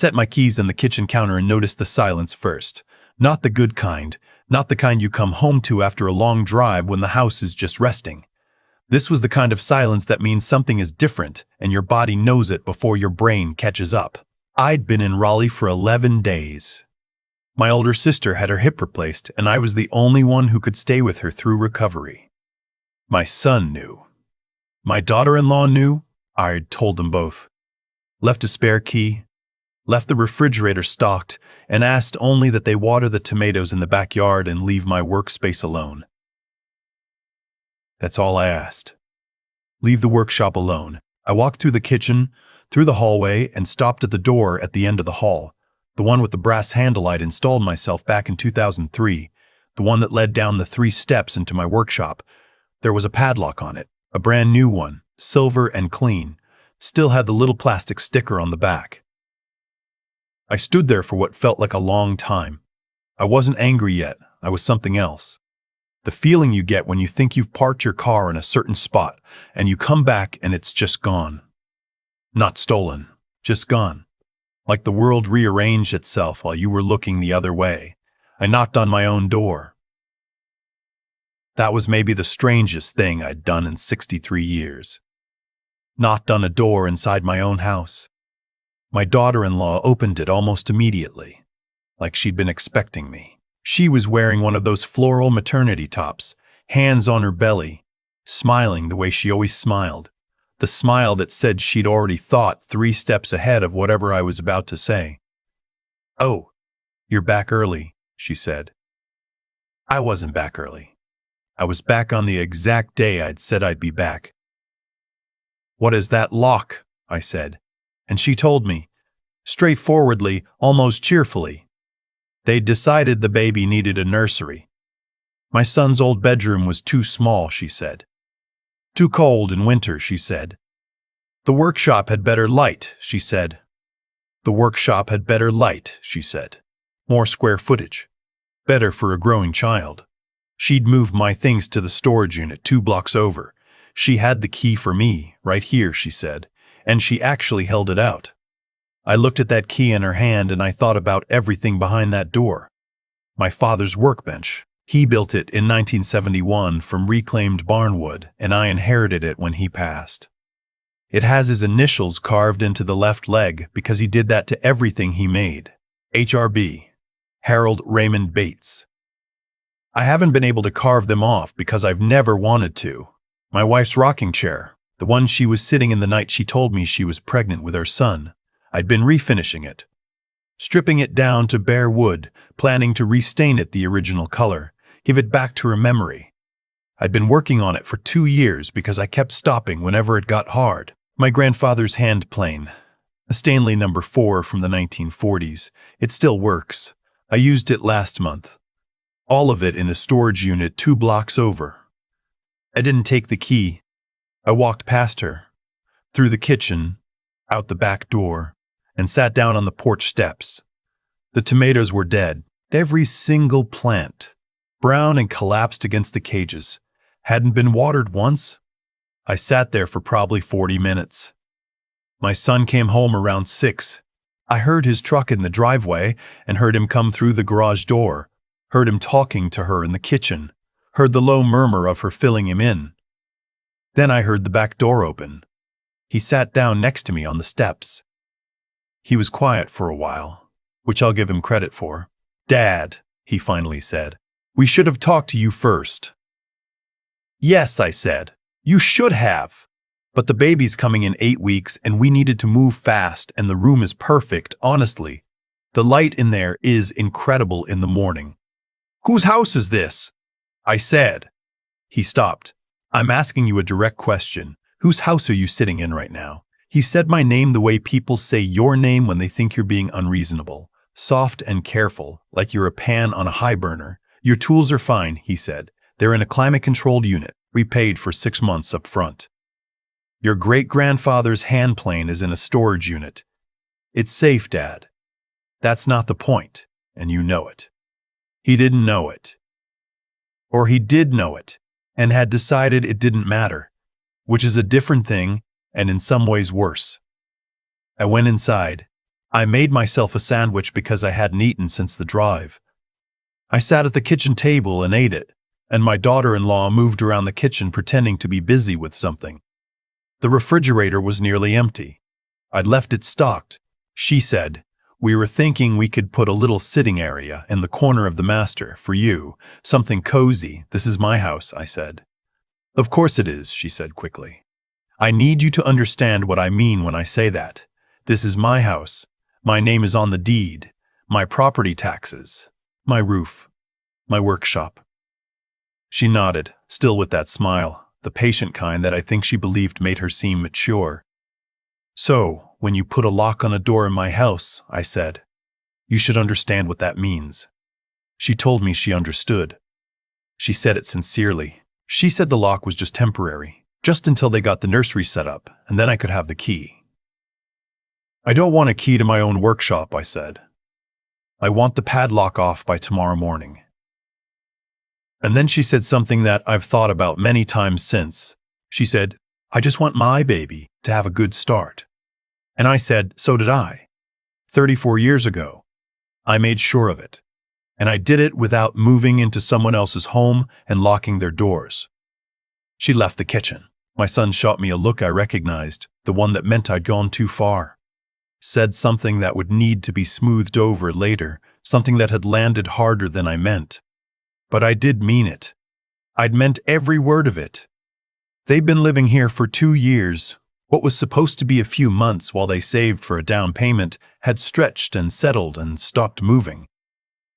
Set my keys on the kitchen counter and noticed the silence first. Not the good kind, not the kind you come home to after a long drive when the house is just resting. This was the kind of silence that means something is different and your body knows it before your brain catches up. I'd been in Raleigh for 11 days. My older sister had her hip replaced and I was the only one who could stay with her through recovery. My son knew. My daughter-in-law knew. I'd told them both. Left a spare key, left the refrigerator stocked, and asked only that they water the tomatoes in the backyard and leave my workspace alone. That's all I asked. Leave the workshop alone. I walked through the kitchen, through the hallway, and stopped at the door at the end of the hall, the one with the brass handle I'd installed myself back in 2003, the one that led down the 3 steps into my workshop. There was a padlock on it, a brand new one, silver and clean, still had the little plastic sticker on the back. I stood there for what felt like a long time. I wasn't angry yet, I was something else. The feeling you get when you think you've parked your car in a certain spot and you come back and it's just gone. Not stolen, just gone. Like the world rearranged itself while you were looking the other way. I knocked on my own door. That was maybe the strangest thing I'd done in 63 years. Knocked on a door inside my own house. My daughter-in-law opened it almost immediately, like she'd been expecting me. She was wearing one of those floral maternity tops, hands on her belly, smiling the way she always smiled, the smile that said she'd already thought 3 steps ahead of whatever I was about to say. "Oh, you're back early," she said. I wasn't back early. I was back on the exact day I'd said I'd be back. "What is that lock?" I said, and she told me, straightforwardly, almost cheerfully. They'd decided the baby needed a nursery. My son's old bedroom was too small, she said. Too cold in winter, she said. The workshop had better light, she said. The workshop had better light, she said. More square footage. Better for a growing child. She'd moved my things to the storage unit 2 blocks over. She had the key for me, right here, she said, and she actually held it out. I looked at that key in her hand and I thought about everything behind that door. My father's workbench. He built it in 1971 from reclaimed barnwood, and I inherited it when he passed. It has his initials carved into the left leg because he did that to everything he made. HRB. Harold Raymond Bates. I haven't been able to carve them off because I've never wanted to. My wife's rocking chair, the one she was sitting in the night she told me she was pregnant with our son, I'd been refinishing it. Stripping it down to bare wood, planning to restain it the original color, give it back to her memory. I'd been working on it for 2 years because I kept stopping whenever it got hard. My grandfather's hand plane, a Stanley No. 4 from the 1940s. It still works. I used it last month. All of it in the storage unit 2 blocks over. I didn't take the key. I walked past her, through the kitchen, out the back door, and sat down on the porch steps. The tomatoes were dead, every single plant, brown and collapsed against the cages. Hadn't been watered once. I sat there for probably 40 minutes. My son came home around 6. I heard his truck in the driveway and heard him come through the garage door, heard him talking to her in the kitchen, heard the low murmur of her filling him in. Then I heard the back door open. He sat down next to me on the steps. He was quiet for a while, which I'll give him credit for. "Dad," he finally said, "we should have talked to you first." "Yes," I said, "you should have. But the baby's coming in 8 weeks and we needed to move fast and the room is perfect, honestly. The light in there is incredible in the morning." "Whose house is this?" I said. He stopped. "I'm asking you a direct question. Whose house are you sitting in right now?" He said my name the way people say your name when they think you're being unreasonable. Soft and careful, like you're a pan on a high burner. "Your tools are fine," he said. "They're in a climate-controlled unit. We paid for 6 months up front. Your great-grandfather's hand plane is in a storage unit. It's safe, Dad. That's not the point, and you know it." He didn't know it. Or he did know it, and had decided it didn't matter, which is a different thing, and in some ways worse. I went inside. I made myself a sandwich because I hadn't eaten since the drive. I sat at the kitchen table and ate it, and my daughter-in-law moved around the kitchen pretending to be busy with something. The refrigerator was nearly empty. I'd left it stocked. She said, "We were thinking we could put a little sitting area in the corner of the master for you, something cozy. This is my house," I said. "Of course it is," she said quickly. "I need you to understand what I mean when I say that. This is my house. My name is on the deed, my property taxes, my roof, my workshop." She nodded, still with that smile, the patient kind that I think she believed made her seem mature. "So, when you put a lock on a door in my house," I said, "you should understand what that means." She told me she understood. She said it sincerely. She said the lock was just temporary, just until they got the nursery set up, and then I could have the key. "I don't want a key to my own workshop," I said. "I want the padlock off by tomorrow morning." And then she said something that I've thought about many times since. She said, "I just want my baby to have a good start." And I said, "So did I. 34 years ago. I made sure of it. And I did it without moving into someone else's home and locking their doors." She left the kitchen. My son shot me a look I recognized, the one that meant I'd gone too far. Said something that would need to be smoothed over later, something that had landed harder than I meant. But I did mean it. I'd meant every word of it. They'd been living here for 2 years. What was supposed to be a few months while they saved for a down payment had stretched and settled and stopped moving.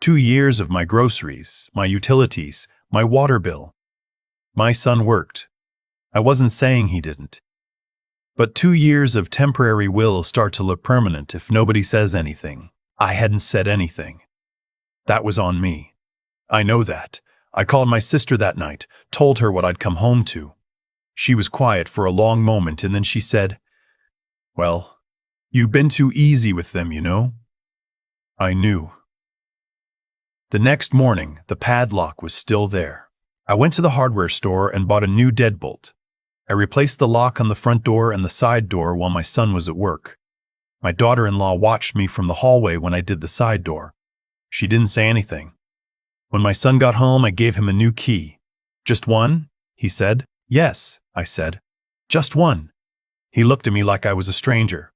2 years of my groceries, my utilities, my water bill. My son worked. I wasn't saying he didn't. But 2 years of temporary will start to look permanent if nobody says anything. I hadn't said anything. That was on me. I know that. I called my sister that night, told her what I'd come home to. She was quiet for a long moment and then she said, "Well, you've been too easy with them, you know." I knew. The next morning, the padlock was still there. I went to the hardware store and bought a new deadbolt. I replaced the lock on the front door and the side door while my son was at work. My daughter-in-law watched me from the hallway when I did the side door. She didn't say anything. When my son got home, I gave him a new key. "Just one?" he said. "Yes," I said. "Just one." He looked at me like I was a stranger.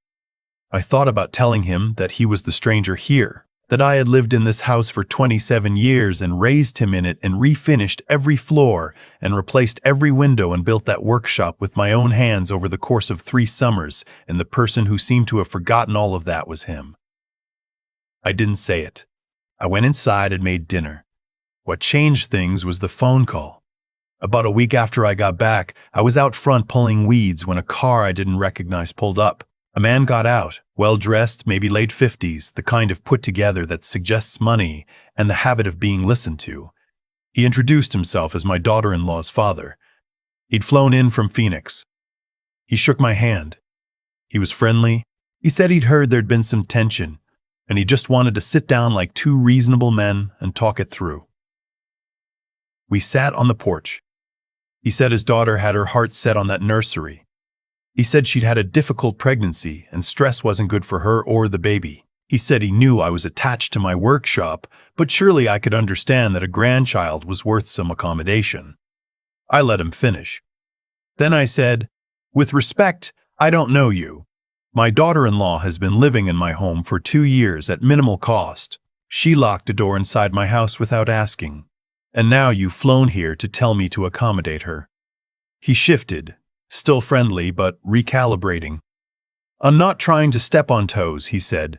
I thought about telling him that he was the stranger here, that I had lived in this house for 27 years and raised him in it and refinished every floor and replaced every window and built that workshop with my own hands over the course of 3 summers, and the person who seemed to have forgotten all of that was him. I didn't say it. I went inside and made dinner. What changed things was the phone call. About a week after I got back, I was out front pulling weeds when a car I didn't recognize pulled up. A man got out, well-dressed, maybe late 50s, the kind of put-together that suggests money and the habit of being listened to. He introduced himself as my daughter-in-law's father. He'd flown in from Phoenix. He shook my hand. He was friendly. He said he'd heard there'd been some tension, and he just wanted to sit down like 2 reasonable men and talk it through. We sat on the porch. He said his daughter had her heart set on that nursery. He said she'd had a difficult pregnancy and stress wasn't good for her or the baby. He said he knew I was attached to my workshop, but surely I could understand that a grandchild was worth some accommodation. I let him finish. Then I said, "With respect, I don't know you. My daughter-in-law has been living in my home for 2 years at minimal cost. She locked a door inside my house without asking. And now you've flown here to tell me to accommodate her." He shifted, still friendly but recalibrating. "I'm not trying to step on toes," he said.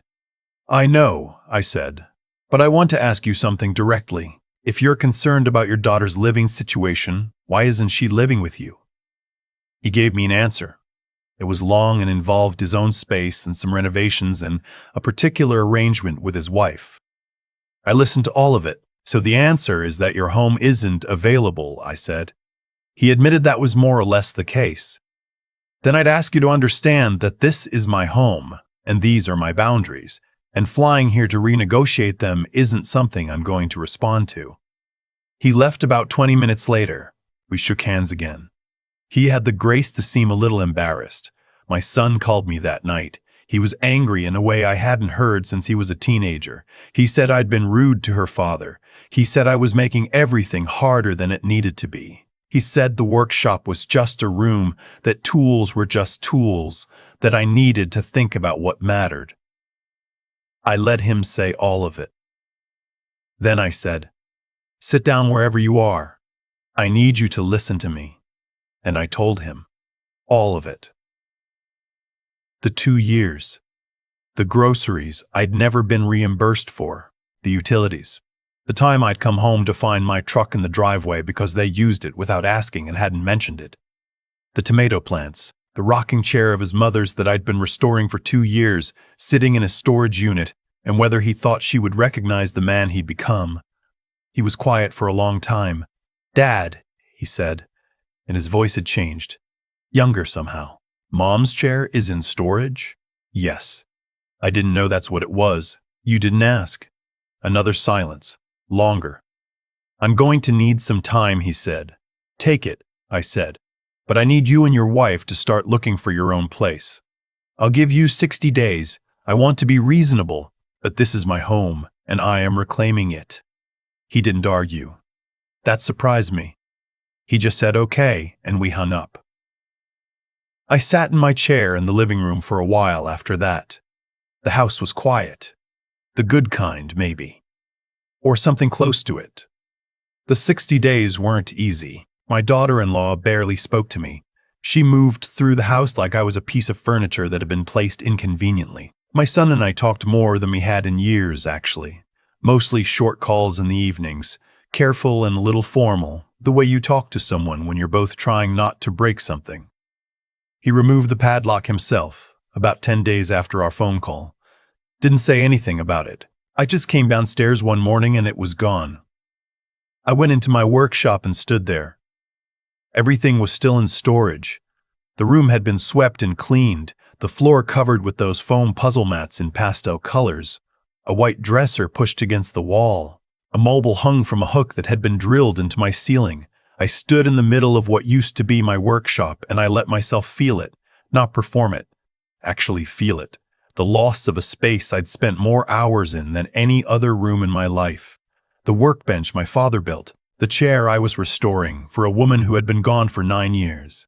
"I know," I said, "but I want to ask you something directly. If you're concerned about your daughter's living situation, why isn't she living with you?" He gave me an answer. It was long and involved his own space and some renovations and a particular arrangement with his wife. I listened to all of it. "So the answer is that your home isn't available," I said. He admitted that was more or less the case. "Then I'd ask you to understand that this is my home, and these are my boundaries, and flying here to renegotiate them isn't something I'm going to respond to." He left about 20 minutes later. We shook hands again. He had the grace to seem a little embarrassed. My son called me that night. He was angry in a way I hadn't heard since he was a teenager. He said I'd been rude to her father. He said I was making everything harder than it needed to be. He said the workshop was just a room, that tools were just tools, that I needed to think about what mattered. I let him say all of it. Then I said, "Sit down wherever you are. I need you to listen to me." And I told him all of it. The 2 years, the groceries I'd never been reimbursed for, the utilities, the time I'd come home to find my truck in the driveway because they used it without asking and hadn't mentioned it, the tomato plants, the rocking chair of his mother's that I'd been restoring for 2 years, sitting in a storage unit, and whether he thought she would recognize the man he'd become. He was quiet for a long time. "Dad," he said, and his voice had changed, younger somehow. "Mom's chair is in storage?" "Yes." "I didn't know that's what it was. You didn't ask." Another silence. Longer. "I'm going to need some time," he said. "Take it," I said. "But I need you and your wife to start looking for your own place. I'll give you 60 days. I want to be reasonable, but this is my home, and I am reclaiming it." He didn't argue. That surprised me. He just said okay, and we hung up. I sat in my chair in the living room for a while after that. The house was quiet. The good kind, maybe. Or something close to it. The 60 days weren't easy. My daughter-in-law barely spoke to me. She moved through the house like I was a piece of furniture that had been placed inconveniently. My son and I talked more than we had in years, actually. Mostly short calls in the evenings, careful and a little formal, the way you talk to someone when you're both trying not to break something. He removed the padlock himself, about 10 days after our phone call. Didn't say anything about it. I just came downstairs one morning and it was gone. I went into my workshop and stood there. Everything was still in storage. The room had been swept and cleaned, the floor covered with those foam puzzle mats in pastel colors, a white dresser pushed against the wall, a mobile hung from a hook that had been drilled into my ceiling. I stood in the middle of what used to be my workshop and I let myself feel it, not perform it, actually feel it. The loss of a space I'd spent more hours in than any other room in my life. The workbench my father built, the chair I was restoring for a woman who had been gone for 9 years.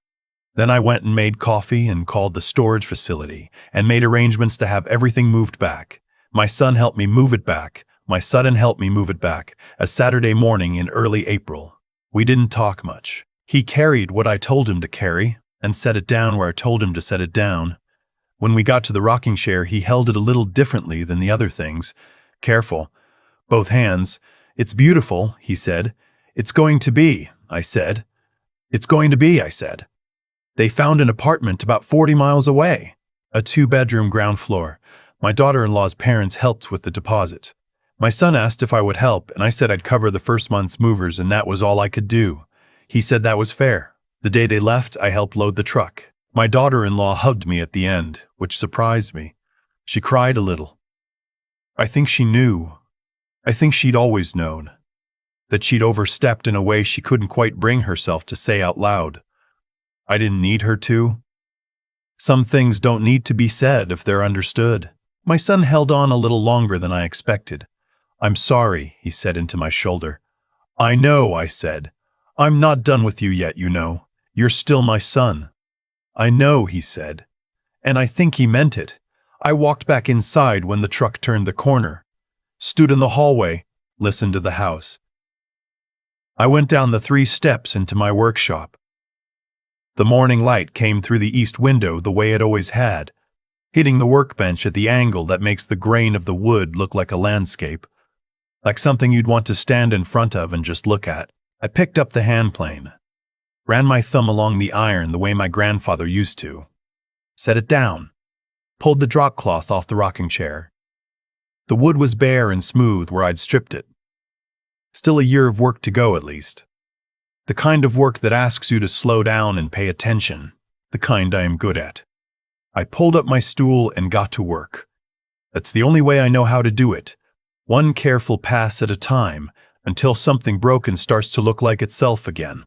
Then I went and made coffee and called the storage facility and made arrangements to have everything moved back. My son helped me move it back. My son helped me move it back, a Saturday morning in early April. We didn't talk much. He carried what I told him to carry and set it down where I told him to set it down. When we got to the rocking chair, he held it a little differently than the other things. Careful. Both hands. "It's beautiful," he said. "It's going to be," I said. "It's going to be," I said. They found an apartment about 40 miles away. A 2-bedroom ground floor. My daughter-in-law's parents helped with the deposit. My son asked if I would help, and I said I'd cover the first month's movers and that was all I could do. He said that was fair. The day they left, I helped load the truck. My daughter-in-law hugged me at the end, which surprised me. She cried a little. I think she knew. I think she'd always known. That she'd overstepped in a way she couldn't quite bring herself to say out loud. I didn't need her to. Some things don't need to be said if they're understood. My son held on a little longer than I expected. "I'm sorry," he said into my shoulder. "I know," I said. "I'm not done with you yet, you know. You're still my son." "I know," he said. And I think he meant it. I walked back inside when the truck turned the corner. Stood in the hallway, listened to the house. I went down the 3 steps into my workshop. The morning light came through the east window the way it always had, hitting the workbench at the angle that makes the grain of the wood look like a landscape, like something you'd want to stand in front of and just look at. I picked up the hand plane, ran my thumb along the iron the way my grandfather used to, set it down, pulled the drop cloth off the rocking chair. The wood was bare and smooth where I'd stripped it. Still a year of work to go at least. The kind of work that asks you to slow down and pay attention, the kind I am good at. I pulled up my stool and got to work. That's the only way I know how to do it, one careful pass at a time, until something broken starts to look like itself again.